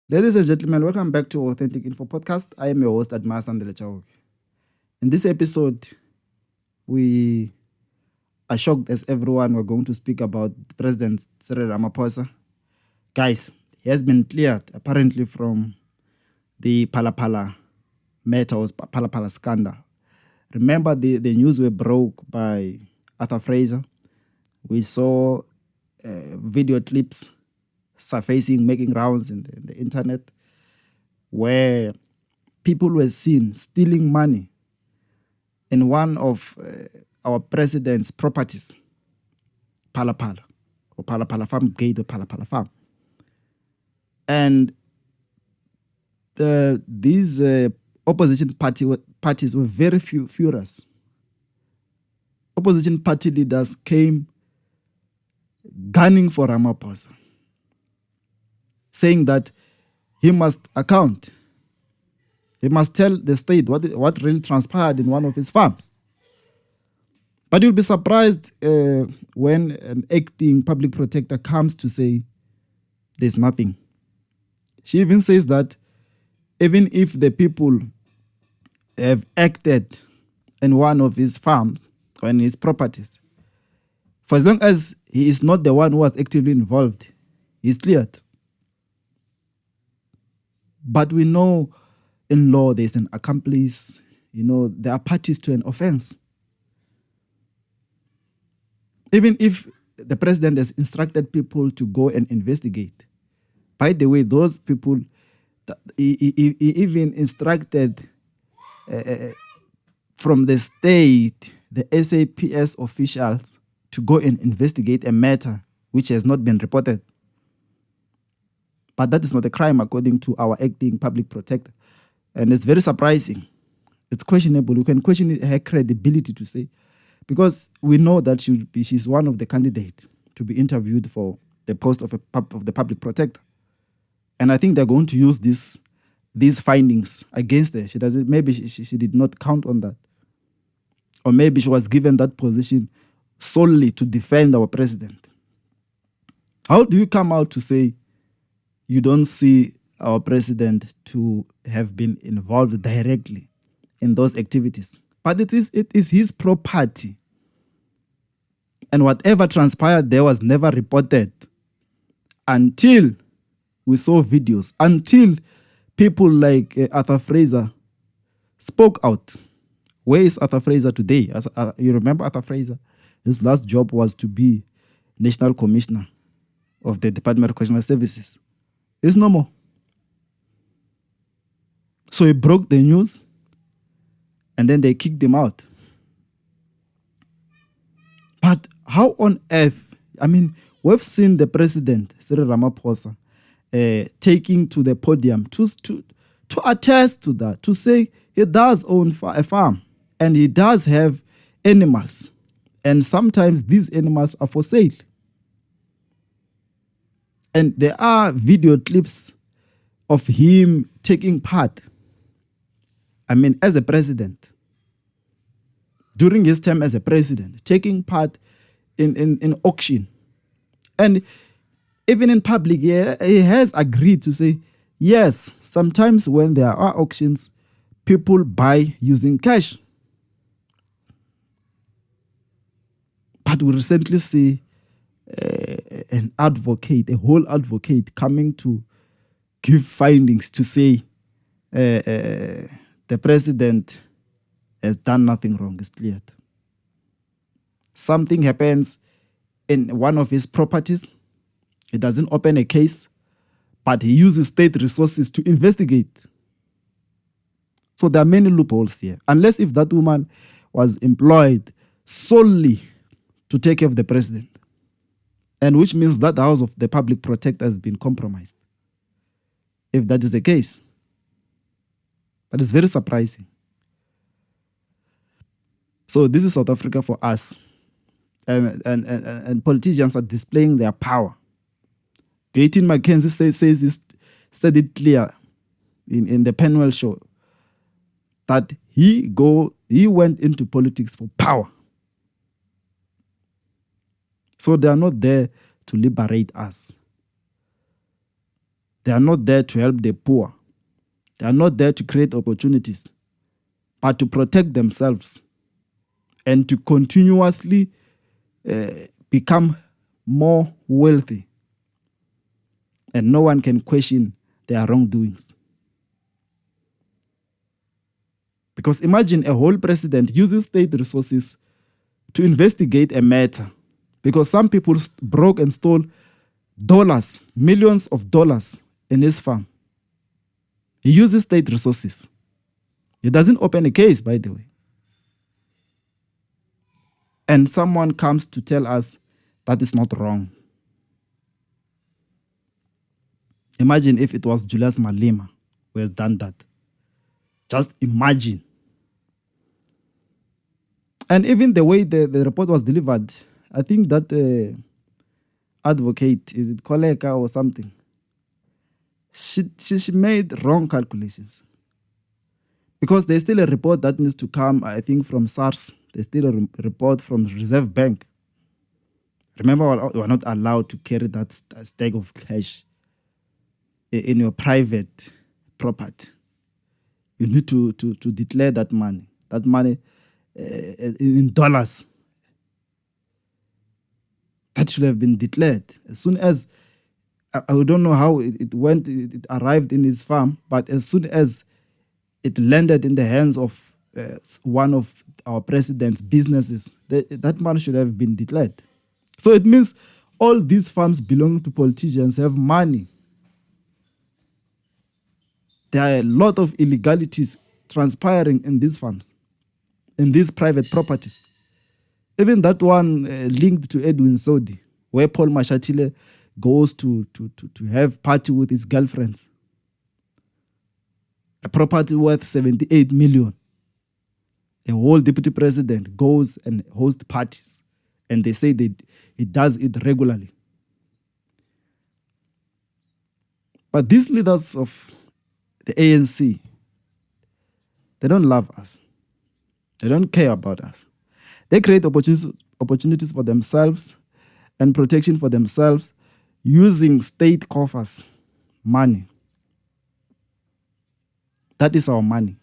Ladies and gentlemen, welcome back to Authentic Info Podcast. I am your host, Admar Sandele. In this episode, we are shocked as everyone. We're going to speak about President Cyril Ramaphosa. Guys, he has been cleared apparently from the Phalaphala matter or Phalaphala scandal. Remember the news were broke by Arthur Fraser. We saw video clips surfacing, making rounds in the internet, where people were seen stealing money in one of our president's properties, Phalaphala, or Phalaphala Farm Gate or Phalaphala Farm. And these opposition parties were very furious. Opposition party leaders came gunning for Ramaphosa, saying that he must account. He must tell the state what really transpired in one of his farms. But you'll be surprised when an acting public protector comes to say there's nothing. She even says that even if the people have acted in one of his farms or in his properties, for as long as he is not the one who was actively involved, he's cleared. But we know in law there's an accomplice. There are parties to an offense. Even if the president has instructed people to go and investigate, by the way, those people, he even instructed from the state, the SAPS officials, to go and investigate a matter which has not been reported. But that is not a crime according to our acting public protector. And it's very surprising. It's questionable. You can question her credibility to say, because we know that she's one of the candidates to be interviewed for the post of the public protector. And I think they're going to use these findings against her. Maybe she did not count on that. Or maybe she was given that position solely to defend our president. How do you come out to say you don't see our president to have been involved directly in those activities? But it is his property. And whatever transpired there was never reported until we saw videos, until people like Arthur Fraser spoke out. Where is Arthur Fraser today? You remember Arthur Fraser? His last job was to be National Commissioner of the Department of Correctional Services. It's no more. So he broke the news and then they kicked him out. But how on earth? I mean, we've seen the president, Cyril Ramaphosa, taking to the podium to attest to that, to say he does own a farm and he does have animals. And sometimes these animals are for sale. And there are video clips of him taking part, as a president, during his term as a president, taking part in auction. And even in public, he has agreed to say, yes, sometimes when there are auctions, people buy using cash. But we recently see a whole advocate coming to give findings to say the president has done nothing wrong, is cleared. Something happens in one of his properties. He doesn't open a case, but he uses state resources to investigate. So there are many loopholes here. Unless if that woman was employed solely to take care of the president, and which means that the house of the public protector has been compromised. If that is the case. But it's very surprising. So this is South Africa for us. And politicians are displaying their power. Gayton McKenzie said it clear in the Penwell show that he went into politics for power. So they are not there to liberate us. They are not there to help the poor. They are not there to create opportunities, but to protect themselves and to continuously become more wealthy. And no one can question their wrongdoings. Because imagine a whole president uses state resources to investigate a matter. Because some people broke and stole dollars, millions of dollars in his farm. He uses state resources. He doesn't open a case, by the way. And someone comes to tell us that is not wrong. Imagine if it was Julius Malema who has done that. Just imagine. And even the way the report was delivered, I think that advocate, is it Koleka or something? She made wrong calculations. Because there's still a report that needs to come, I think, from SARS. There's still a report from Reserve Bank. Remember, we are not allowed to carry that stack of cash in your private property. You need to declare that money. That money in dollars. That should have been declared. As soon as, I don't know how it went, it arrived in his farm, but as soon as it landed in the hands of one of our president's businesses, that money should have been declared. So it means all these farms belonging to politicians have money. There are a lot of illegalities transpiring in these farms, in these private properties. Even that one linked to Edwin Sodi, where Paul Mashatile goes to have party with his girlfriends. A property worth 78 million. A whole deputy president goes and hosts parties, and they say that he does it regularly. But these leaders of the ANC, they don't love us. They don't care about us. They create opportunities for themselves and protection for themselves using state coffers, money. That is our money.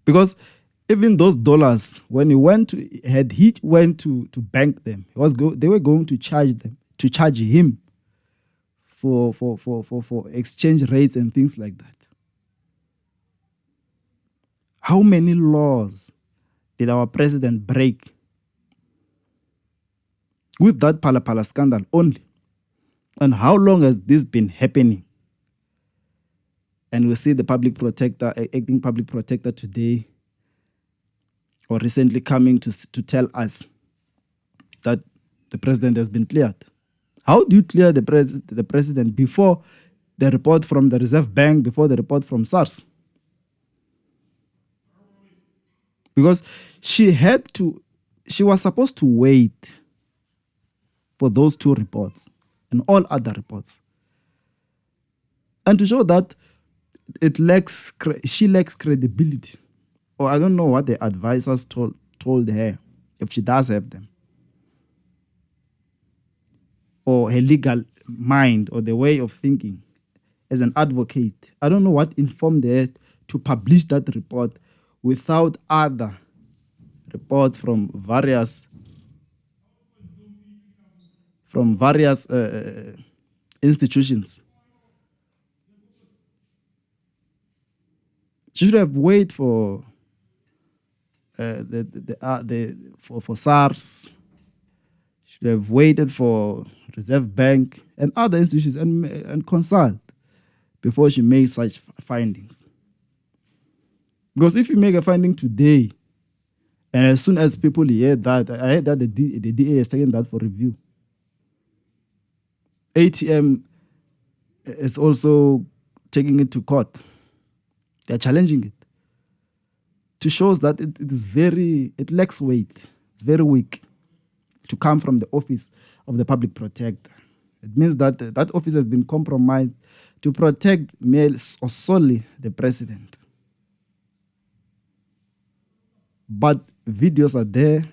Because even those dollars, when he went to bank them, they were going to charge him for exchange rates and things like that. How many laws did our president break with that Phalaphala scandal only? And how long has this been happening? And we see the acting public protector today or recently coming to tell us that the president has been cleared. How do you clear the president before the report from the Reserve Bank, before the report from SARS? Because she was supposed to wait for those two reports and all other reports. And to show that she lacks credibility. Or I don't know what the advisors told her, if she does have them. Or her legal mind or the way of thinking as an advocate. I don't know what informed her to publish that report without other reports from various institutions. She should have waited for for SARS. She should have waited for Reserve Bank and other institutions and consult before she made such findings. Because if you make a finding today, and as soon as people hear that, I heard that the DA is taking that for review. ATM is also taking it to court. They're challenging it. To show that it lacks weight. It's very weak to come from the office of the public protector. It means that that office has been compromised to protect or solely the president. But videos are there,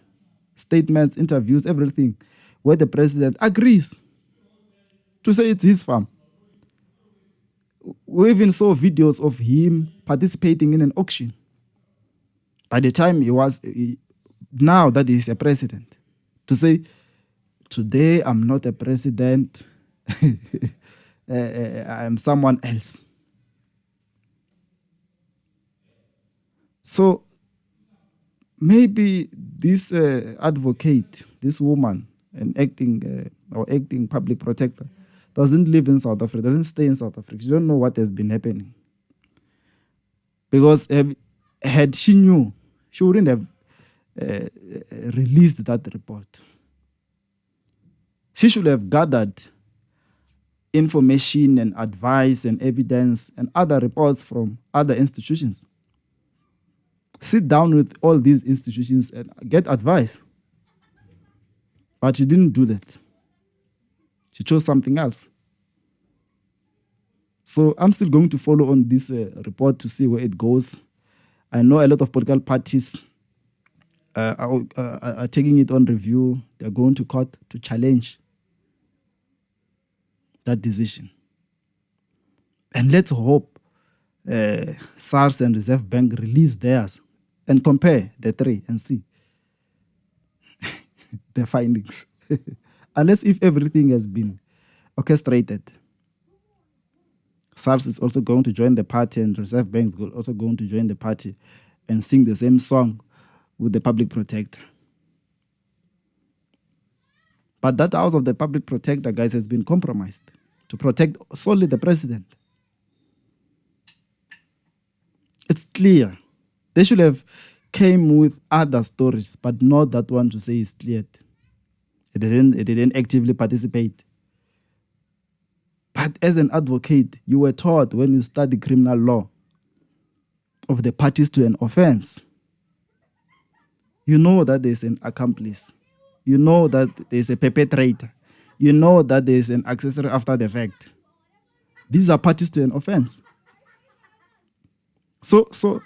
statements, interviews, everything, where the president agrees to say it's his farm. We even saw videos of him participating in an auction. By the time now that he's a president, to say, today I'm not a president, I'm someone else. So maybe this advocate, this woman, an acting public protector, doesn't live in South Africa, doesn't stay in South Africa. She don't know what has been happening. Because had she knew, she wouldn't have released that report. She should have gathered information and advice and evidence and other reports from other institutions. Sit down with all these institutions and get advice. But she didn't do that. She chose something else. So I'm still going to follow on this report to see where it goes. I know a lot of political parties are taking it on review. They're going to court to challenge that decision. And let's hope SARS and Reserve Bank release theirs and compare the three and see the findings. Unless if everything has been orchestrated. SARS is also going to join the party and Reserve Bank is also going to join the party and sing the same song with the public protector. But that house of the public protector, guys, has been compromised to protect solely the president. It's clear. They should have came with other stories, but not that one to say is cleared. It didn't actively participate. But as an advocate, you were taught when you study criminal law of the parties to an offense. You know that there's an accomplice. You know that there's a perpetrator. You know that there's an accessory after the fact. These are parties to an offense. So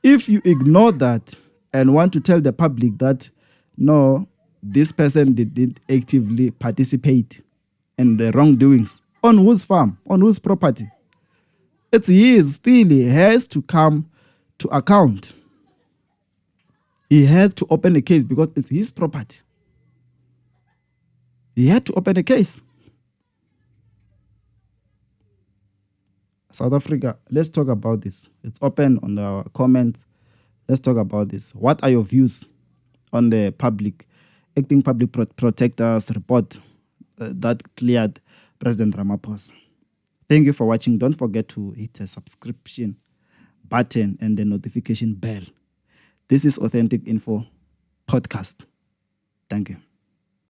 if you ignore that and want to tell the public that, no, this person didn't actively participate in the wrongdoings, on whose farm, on whose property, it's his, still he has to come to account. He had to open a case because it's his property. He had to open a case. South Africa, let's talk about this. It's open on our comments. Let's talk about this. What are your views on the acting public protector's report that cleared President Ramaphosa? Thank you for watching. Don't forget to hit the subscription button and the notification bell. This is Authentic Info Podcast. Thank you.